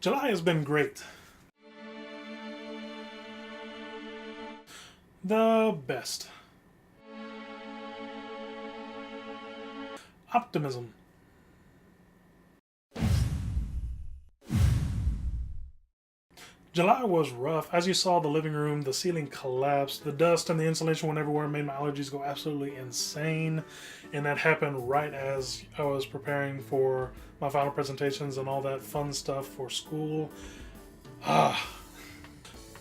July has been great. The best. Optimism. July was rough. As you saw, the living room, the ceiling collapsed. The dust and the insulation went everywhere and made my allergies go absolutely insane. And that happened right as I was preparing for my final presentations and all that fun stuff for school.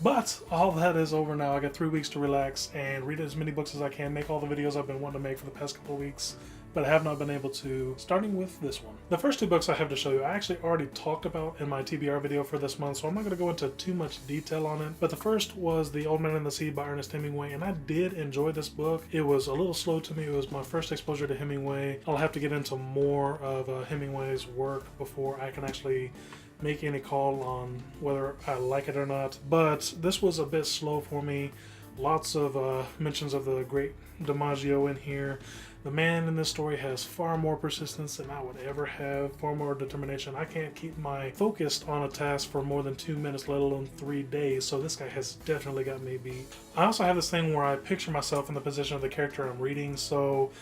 But all that is over now. I got 3 weeks to relax and read as many books as I can, make all the videos I've been wanting to make for the past couple of weeks, but I have not been able to, starting with this one. The first two books I have to show you, I actually already talked about in my TBR video for this month, so I'm not going to go into too much detail on it. But the first was The Old Man and the Sea by Ernest Hemingway, and I did enjoy this book. It was a little slow to me. It was my first exposure to Hemingway. I'll have to get into more of Hemingway's work before I can actually make any call on whether I like it or not. But this was a bit slow for me. Lots of mentions of the great DiMaggio in here. The man in this story has far more persistence than I would ever have, far more determination. I can't keep my focus on a task for more than 2 minutes, let alone 3 days, so this guy has definitely got me beat. I also have this thing where I picture myself in the position of the character I'm reading, so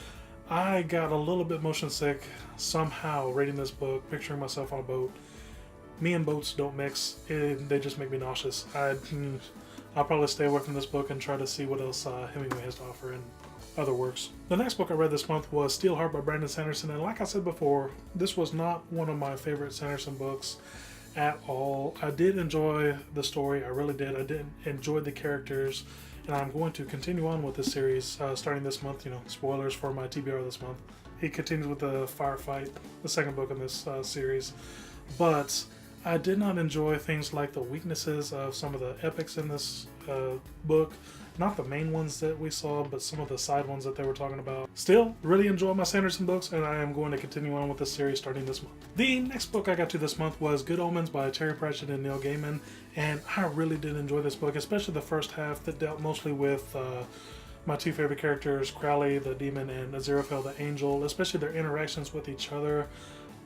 I got a little bit motion sick somehow reading this book, picturing myself on a boat. Me and boats don't mix, they just make me nauseous. I'll probably stay away from this book and try to see what else Hemingway has to offer in other works. The next book I read this month was Steelheart by Brandon Sanderson, and like I said before, this was not one of my favorite Sanderson books at all. I did enjoy the story, I really did. I did enjoy the characters, and I'm going to continue on with this series starting this month. You know, spoilers for my TBR this month. He continues with the Firefight, the second book in this series, but I did not enjoy things like the weaknesses of some of the epics in this book. Not the main ones that we saw, but some of the side ones that they were talking about. Still, really enjoy my Sanderson books, and I am going to continue on with this series starting this month. The next book I got to this month was Good Omens by Terry Pratchett and Neil Gaiman, and I really did enjoy this book, especially the first half that dealt mostly with my two favorite characters, Crowley the demon and Aziraphale the angel, especially their interactions with each other.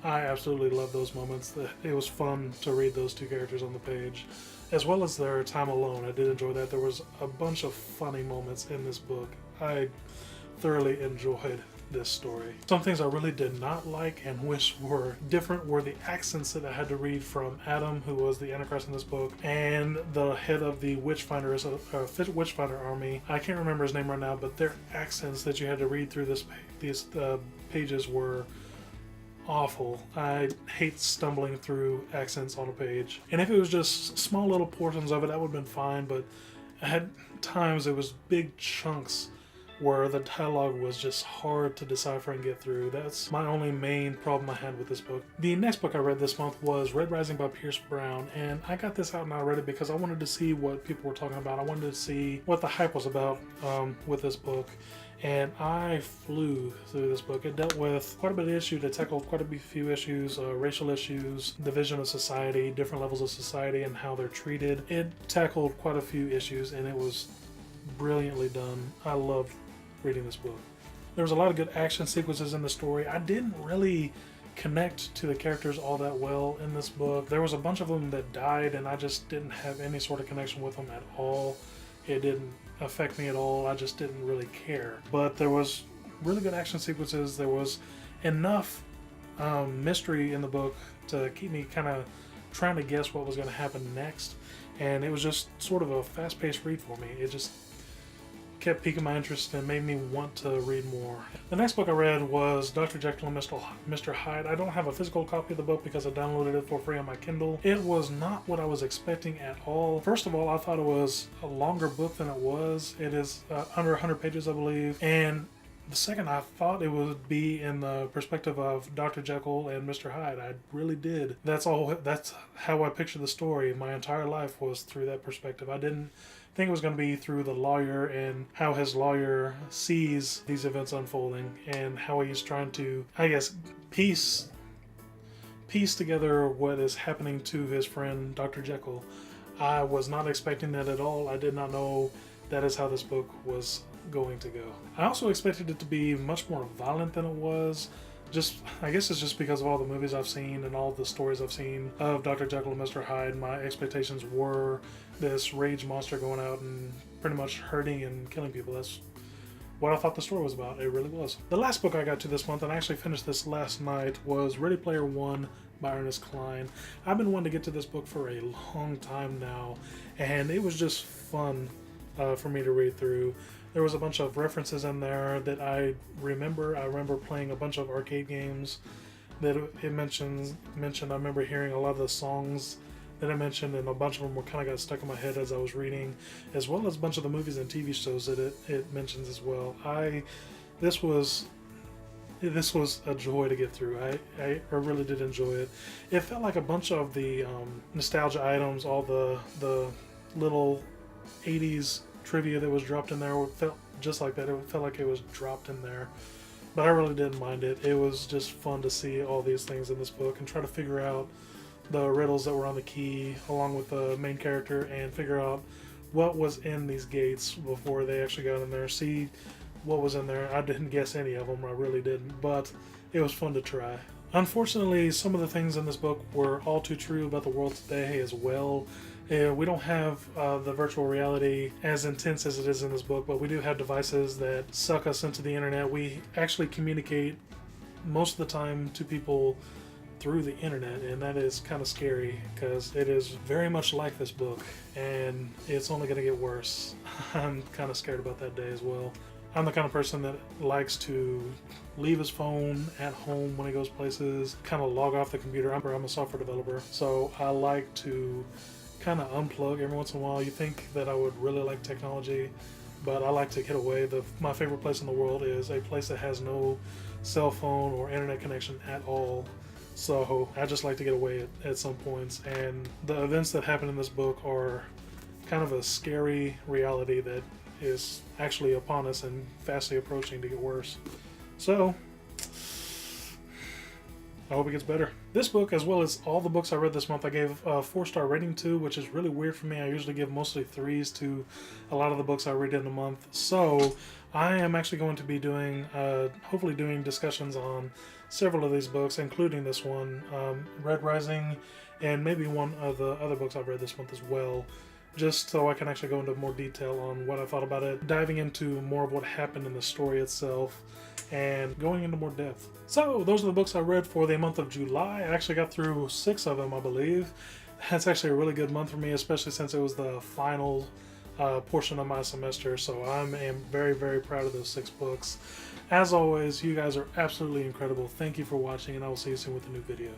I absolutely love those moments. It was fun to read those two characters on the page, as well as their time alone. I did enjoy that. There was a bunch of funny moments in this book. I thoroughly enjoyed this story. Some things I really did not like and wish were different were the accents that I had to read from Adam, who was the Antichrist in this book, and the head of the Witchfinders, Witchfinder army. I can't remember his name right now, but their accents that you had to read through these pages were awful. I hate stumbling through accents on a page. And if it was just small little portions of it, that would have been fine, but at times it was big chunks where the dialogue was just hard to decipher and get through. That's my only main problem I had with this book. The next book I read this month was Red Rising by Pierce Brown, and I got this out and I read it because I wanted to see what people were talking about. I wanted to see what the hype was about with this book. And I flew through this book. It dealt with quite a bit of issues. It tackled quite a few issues, racial issues, division of society, different levels of society and how they're treated. It tackled quite a few issues and it was brilliantly done. I loved reading this book. There was a lot of good action sequences in the story. I didn't really connect to the characters all that well in this book. There was a bunch of them that died and I just didn't have any sort of connection with them at all. It didn't affect me at all. I just didn't really care. But there was really good action sequences. There was enough mystery in the book to keep me kind of trying to guess what was going to happen next. And it was just sort of a fast-paced read for me. It just kept piquing my interest and made me want to read more. The next book I read was Dr. Jekyll and Mr. Hyde. I don't have a physical copy of the book because I downloaded it for free on my Kindle. It was not what I was expecting at all. First of all, I thought it was a longer book than it was. It is under 100 pages, I believe. And the second, I thought it would be in the perspective of Dr. Jekyll and Mr. Hyde. I really did. That's how I pictured the story. My entire life was through that perspective. I didn't think it was going to be through the lawyer and how his lawyer sees these events unfolding and how he's trying to, I guess, piece together what is happening to his friend Dr. Jekyll. I was not expecting that at all. I did not know that is how this book was going to go. I also expected it to be much more violent than it was. I guess it's just because of all the movies I've seen and all the stories I've seen of Dr. Jekyll and Mr. Hyde. My expectations were this rage monster going out and pretty much hurting and killing people. That's what I thought the story was about. It really was. The last book I got to this month, and I actually finished this last night, was Ready Player One by Ernest Cline. I've been wanting to get to this book for a long time now, and it was just fun for me to read through. There was a bunch of references in there that I remember. I remember playing a bunch of arcade games that it mentioned. I remember hearing a lot of the songs that I mentioned, and a bunch of them were kind of got stuck in my head as I was reading, as well as a bunch of the movies and TV shows that it mentions as well. This was a joy to get through. I really did enjoy it. It felt like a bunch of the nostalgia items, all the little 80s trivia that was dropped in there felt just like that. It felt like it was dropped in there. But I really didn't mind it. It was just fun to see all these things in this book and try to figure out the riddles that were on the key along with the main character and figure out what was in these gates before they actually got in there. See what was in there. I didn't guess any of them. I really didn't. But it was fun to try. Unfortunately, some of the things in this book were all too true about the world today as well. We don't have the virtual reality as intense as it is in this book, but we do have devices that suck us into the internet. We actually communicate most of the time to people through the internet, and that is kind of scary because it is very much like this book, and it's only going to get worse. I'm kind of scared about that day as well. I'm the kind of person that likes to leave his phone at home when he goes places, kind of log off the computer. I'm a software developer, so I like to kind of unplug every once in a while. You think that I would really like technology, but I like to get away. My favorite place in the world is a place that has no cell phone or internet connection at all. So I just like to get away at some points, and the events that happen in this book are kind of a scary reality that is actually upon us and fastly approaching to get worse. So I hope it gets better. This book, as well as all the books I read this month, I gave a 4-star rating to, which is really weird for me. I usually give mostly 3s to a lot of the books I read in a month. So I am actually going to be doing, hopefully doing discussions on several of these books, including this one, Red Rising, and maybe one of the other books I've read this month as well, just so I can actually go into more detail on what I thought about it, diving into more of what happened in the story itself, and going into more depth. So those are the books I read for the month of July. I actually got through 6 of them, I believe. That's actually a really good month for me, especially since it was the final portion of my semester. So I am very, very proud of those 6 books. As always, you guys are absolutely incredible. Thank you for watching, and I will see you soon with a new video.